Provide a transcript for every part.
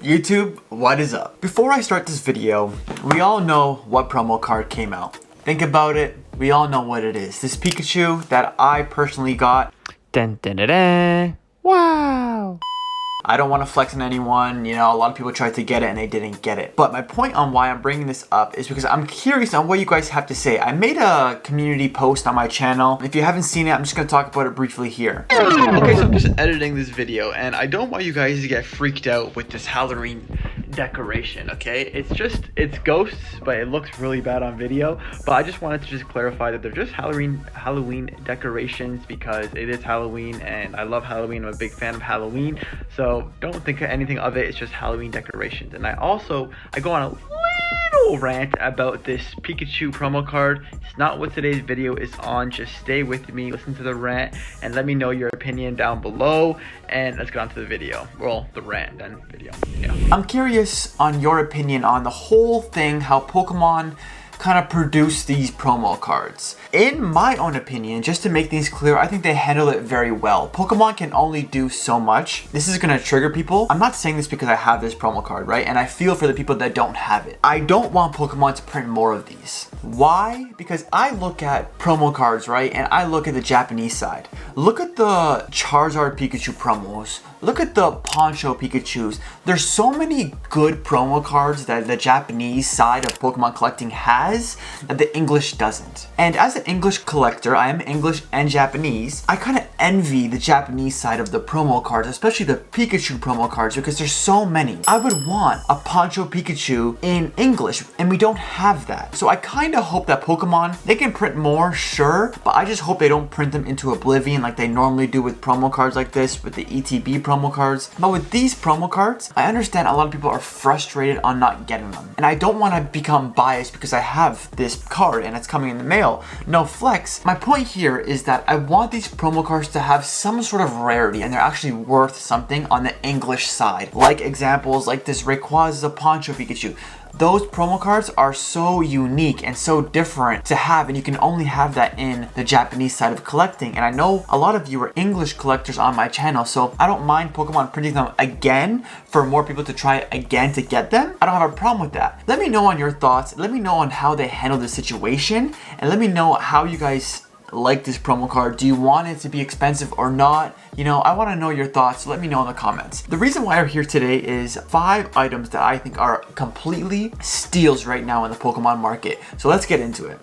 YouTube, what is up? Before I start this video, we all know what promo card came out. Think about it, we all know what it is. This Pikachu that I personally got. Dun, dun, dun, dun. Wow! I don't want to flex on anyone, you know, a lot of people tried to get it and they didn't get it. But my point on why I'm bringing this up is because I'm curious on what you guys have to say. I made a community post on my channel. If you haven't seen it, I'm just going to talk about it briefly here. Okay, so I'm just editing this video and I don't want you guys to get freaked out with this Halloween decoration, okay? It's ghosts, but it looks really bad on video. But I just wanted to just clarify that they're just Halloween decorations because it is Halloween and I love Halloween. I'm a big fan of Halloween. So don't think of anything of it. It's just Halloween decorations. And I go on a little rant about this Pikachu promo card. It's not what today's video is on. Just stay with me, listen to the rant, and let me know your opinion down below. And let's get on to the video. Well, the rant and video. Yeah. I'm curious on your opinion on the whole thing, how Pokemon kind of produce these promo cards. In my own opinion, just to make things clear, I think they handle it very well. Pokemon can only do so much. This is gonna trigger people. I'm not saying this because I have this promo card, right? And I feel for the people that don't have it. I don't want Pokemon to print more of these. Why? Because I look at promo cards, right? And I look at the Japanese side. Look at the Charizard Pikachu promos. Look at the Poncho Pikachus. There's so many good promo cards that the Japanese side of Pokemon collecting has that the English doesn't. And as an English collector, I am English and Japanese, I kind of envy the Japanese side of the promo cards, especially the Pikachu promo cards, because there's so many. I would want a Poncho Pikachu in English, and we don't have that. So I kind of hope that Pokemon, they can print more, sure, but I just hope they don't print them into oblivion like they normally do with promo cards like this, with the ETB promo cards. But with these promo cards, I understand a lot of people are frustrated on not getting them. And I don't want to become biased because I have this card and it's coming in the mail. No flex. My point here is that I want these promo cards to have some sort of rarity and they're actually worth something on the English side. Like examples like this Rayquaza Poncho Pikachu. Those promo cards are so unique and so different to have, and you can only have that in the Japanese side of collecting. And I know a lot of you are English collectors on my channel, so I don't mind Pokemon printing them again for more people to try again to get them. I don't have a problem with that. Let me know on your thoughts. Let me know on how they handle the situation, and let me know how you guys like this promo card. Do you want it to be expensive or not? You know, I want to know your thoughts. Let me know in the comments. The reason why we're here today is 5 items that I think are completely steals right now in the Pokemon market. So let's get into it.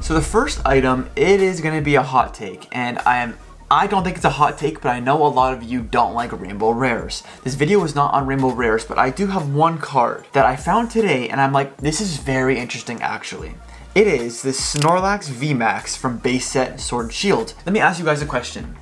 So the first item, it is going to be a hot take, and I don't think it's a hot take, but I know a lot of you don't like Rainbow Rares. This video is not on Rainbow Rares, but I do have one card that I found today, and I'm like, this is very interesting actually. It is this Snorlax VMAX from base set Sword and Shield. Let me ask you guys a question.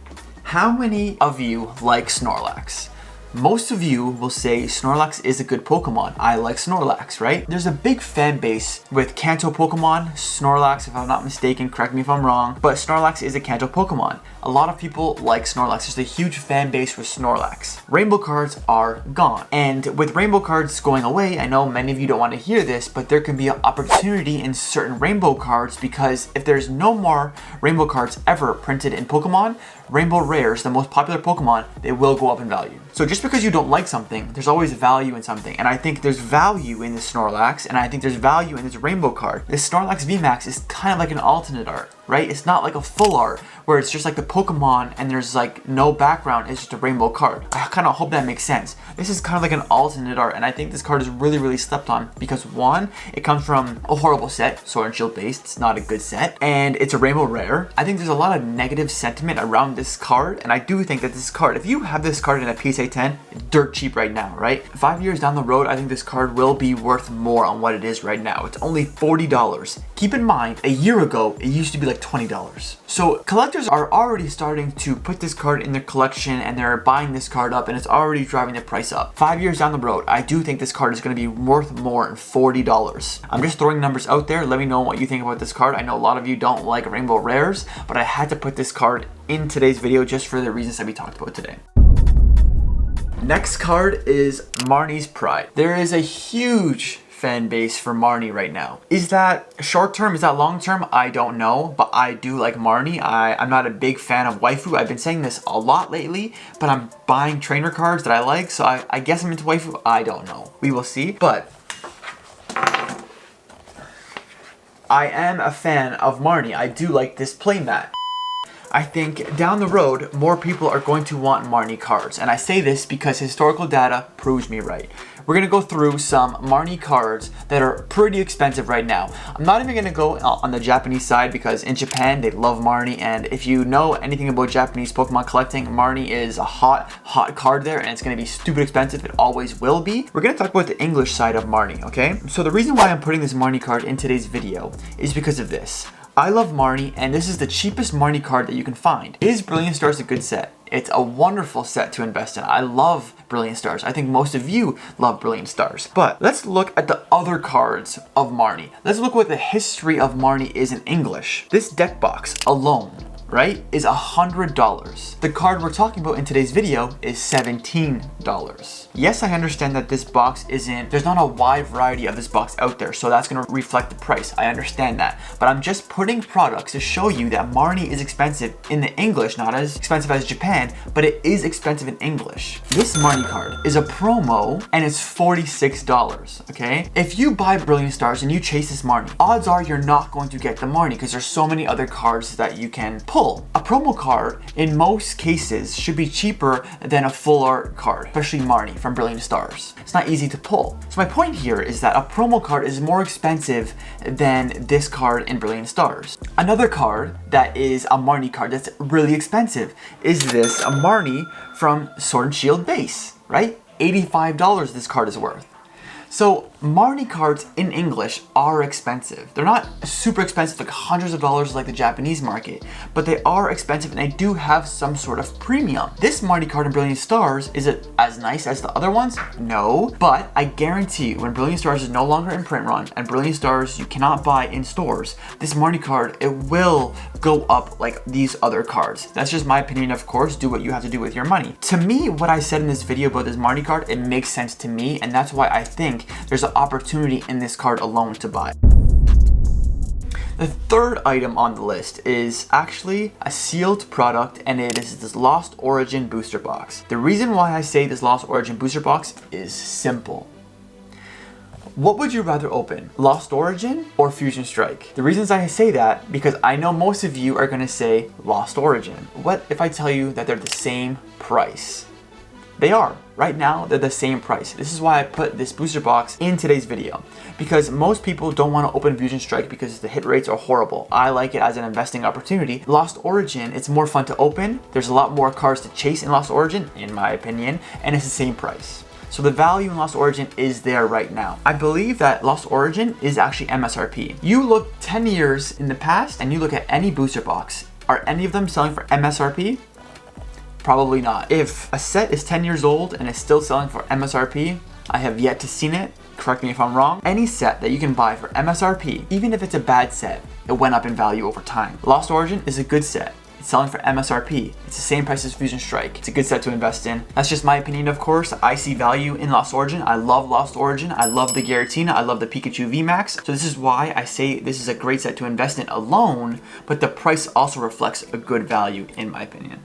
How many of you like Snorlax? Most of you will say Snorlax is a good Pokemon. I like Snorlax, right? There's a big fan base with Kanto Pokemon, Snorlax, if I'm not mistaken, correct me if I'm wrong, but Snorlax is a Kanto Pokemon. A lot of people like Snorlax. There's a huge fan base with Snorlax. Rainbow cards are gone. And with rainbow cards going away, I know many of you don't want to hear this, but there can be an opportunity in certain rainbow cards because if there's no more rainbow cards ever printed in Pokemon, Rainbow Rares, the most popular Pokemon, they will go up in value. So just because you don't like something, there's always value in something. And I think there's value in this Snorlax, and I think there's value in this rainbow card. This Snorlax VMAX is kind of like an alternate art, right? It's not like a full art where it's just like the Pokemon and there's like no background, it's just a rainbow card. I kind of hope that makes sense. This is kind of like an alternate art, and I think this card is really, really slept on because one, it comes from a horrible set, Sword and Shield based, it's not a good set, and it's a rainbow rare. I think there's a lot of negative sentiment around this card, and I do think that this card, if you have this card in a PSA 10, it's dirt cheap right now, right? 5 years down the road, I think this card will be worth more on what it is right now. It's only $40. Keep in mind, a year ago, it used to be like $20. So collectors are already starting to put this card in their collection and they're buying this card up, and it's already driving the price up. 5 years down the road, I do think this card is going to be worth more than $40. I'm just throwing numbers out there. Let me know what you think about this card. I know a lot of you don't like Rainbow Rares, but I had to put this card in today's video just for the reasons that we talked about today. Next card is Marne's Pride. There is a huge fan base for Marne right now. Is that short term? Is that long term? I don't know, but I do like Marne. I'm not a big fan of waifu. I've been saying this a lot lately, but I'm buying trainer cards that I like, so I guess I'm into waifu. I don't know. We will see, but I am a fan of Marne. I do like this playmat. I think down the road, more people are going to want Marne cards. And I say this because historical data proves me right. We're gonna go through some Marne cards that are pretty expensive right now. I'm not even gonna go on the Japanese side because in Japan, they love Marne. And if you know anything about Japanese Pokemon collecting, Marne is a hot card there, and it's gonna be stupid expensive. It always will be. We're gonna talk about the English side of Marne, okay? So the reason why I'm putting this Marne card in today's video is because of this. I love Marne, and this is the cheapest Marne card that you can find. Is Brilliant Stars a good set? It's a wonderful set to invest in. I love Brilliant Stars. I think most of you love Brilliant Stars. But let's look at the other cards of Marne. Let's look what the history of Marne is in English. This deck box alone, right, is $100. The card we're talking about in today's video is $17. Yes, I understand that this box there's not a wide variety of this box out there, so that's gonna reflect the price. I understand that. But I'm just putting products to show you that Marne is expensive in the English, not as expensive as Japan, but it is expensive in English. This Marne card is a promo and it's $46, okay? If you buy Brilliant Stars and you chase this Marne, odds are you're not going to get the Marne because there's so many other cards that you can pull. A promo card, in most cases, should be cheaper than a full art card, especially Marne from Brilliant Stars. It's not easy to pull. So my point here is that a promo card is more expensive than this card in Brilliant Stars. Another card that is a Marne card that's really expensive is this, a Marne from Sword and Shield base, right? $85 this card is worth. So Marne cards in English are expensive. They're not super expensive, like hundreds of dollars like the Japanese market, but they are expensive and they do have some sort of premium. This Marne card in Brilliant Stars, is it as nice as the other ones? No, but I guarantee you when Brilliant Stars is no longer in print run and Brilliant Stars you cannot buy in stores, this Marne card, it will go up like these other cards. That's just my opinion, of course. Do what you have to do with your money. To me, what I said in this video about this Marne card, it makes sense to me, and that's why I think there's an opportunity in this card alone to buy. The third item on the list is actually a sealed product, and it is this Lost Origin booster box. The reason why I say this Lost Origin booster box is simple. What would you rather open, Lost Origin or Fusion Strike? The reasons I say that, because I know most of you are gonna say Lost Origin. What if I tell you that they're the same price? They are. Right now, they're the same price. This is why I put this booster box in today's video, because most people don't want to open Fusion Strike because the hit rates are horrible. I like it as an investing opportunity. Lost Origin, it's more fun to open. There's a lot more cards to chase in Lost Origin, in my opinion, and it's the same price. So the value in Lost Origin is there right now. I believe that Lost Origin is actually MSRP. You look 10 years in the past and you look at any booster box. Are any of them selling for MSRP? Probably not. If a set is 10 years old and is still selling for MSRP, I have yet to see it. Correct me if I'm wrong. Any set that you can buy for MSRP, even if it's a bad set, it went up in value over time. Lost Origin is a good set. It's selling for MSRP. It's the same price as Fusion Strike. It's a good set to invest in. That's just my opinion, of course. I see value in Lost Origin. I love Lost Origin. I love the Giratina. I love the Pikachu VMAX. So this is why I say this is a great set to invest in alone, but the price also reflects a good value in my opinion.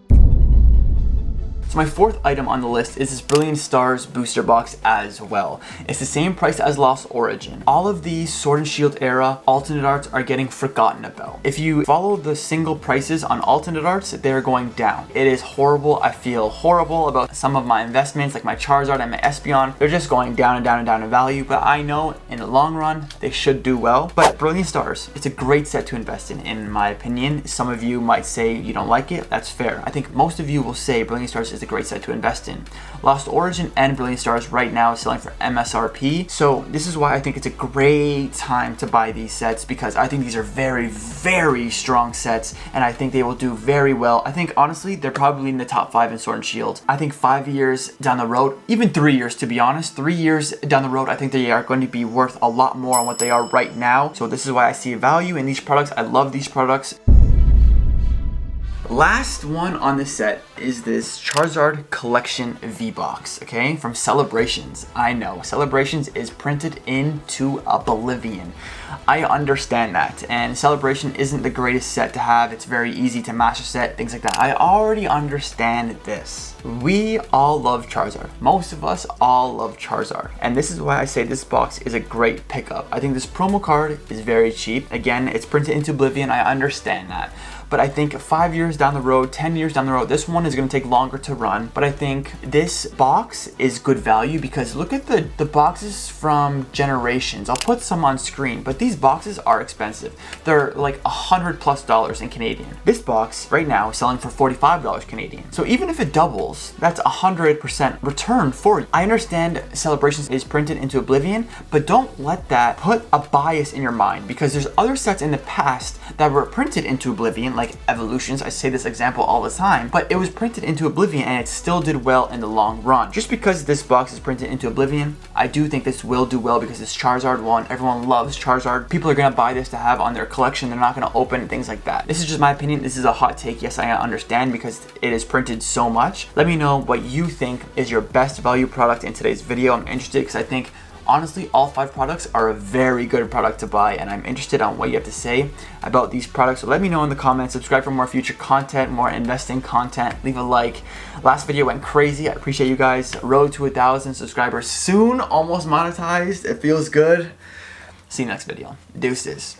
So my fourth item on the list is this Brilliant Stars booster box as well. It's the same price as Lost Origin. All of these Sword and Shield era alternate arts are getting forgotten about. If you follow the single prices on alternate arts, they're going down. It is horrible. I feel horrible about some of my investments like my Charizard and my Espeon. They're just going down and down and down in value, but I know in the long run, they should do well. But Brilliant Stars, it's a great set to invest in my opinion. Some of you might say you don't like it. That's fair. I think most of you will say Brilliant Stars is a great set to invest in. Lost Origin and Brilliant Stars right now is selling for MSRP. So this is why I think it's a great time to buy these sets, because I think these are very, very strong sets and I think they will do very well. I think honestly, they're probably in the top 5 in Sword and Shield. I think 5 years down the road, even 3 years to be honest, 3 years down the road, I think they are going to be worth a lot more on what they are right now. So this is why I see value in these products. I love these products. Last one on the set is this Charizard Collection V-Box, okay, from Celebrations. I know, Celebrations is printed into oblivion. I understand that, and Celebration isn't the greatest set to have. It's very easy to master set, things like that. I already understand this. We all love Charizard. Most of us all love Charizard, and this is why I say this box is a great pickup. I think this promo card is very cheap. Again, it's printed into oblivion. I understand that. But I think 5 years down the road, 10 years down the road, this one is going to take longer to run. But I think this box is good value because look at the boxes from Generations. I'll put some on screen, but these boxes are expensive. They're like $100+ in Canadian. This box right now is selling for $45 Canadian. So even if it doubles, that's 100% return for you. I understand Celebrations is printed into oblivion, but don't let that put a bias in your mind because there's other sets in the past that were printed into oblivion, like Evolutions. I say this example all the time, but it was printed into oblivion and it still did well in the long run. Just because this box is printed into oblivion, I do think this will do well because it's Charizard one. Everyone loves Charizard. People are gonna buy this to have on their collection. They're not gonna open things like that. This is just my opinion. This is a hot take. Yes, I understand because it is printed so much. Let me know what you think is your best value product in today's video. I'm interested because I think honestly, all 5 products are a very good product to buy, and I'm interested on what you have to say about these products. So let me know in the comments. Subscribe for more future content, more investing content. Leave a like. Last video went crazy. I appreciate you guys. Road to 1,000 subscribers soon. Almost monetized. It feels good. See you next video. Deuces.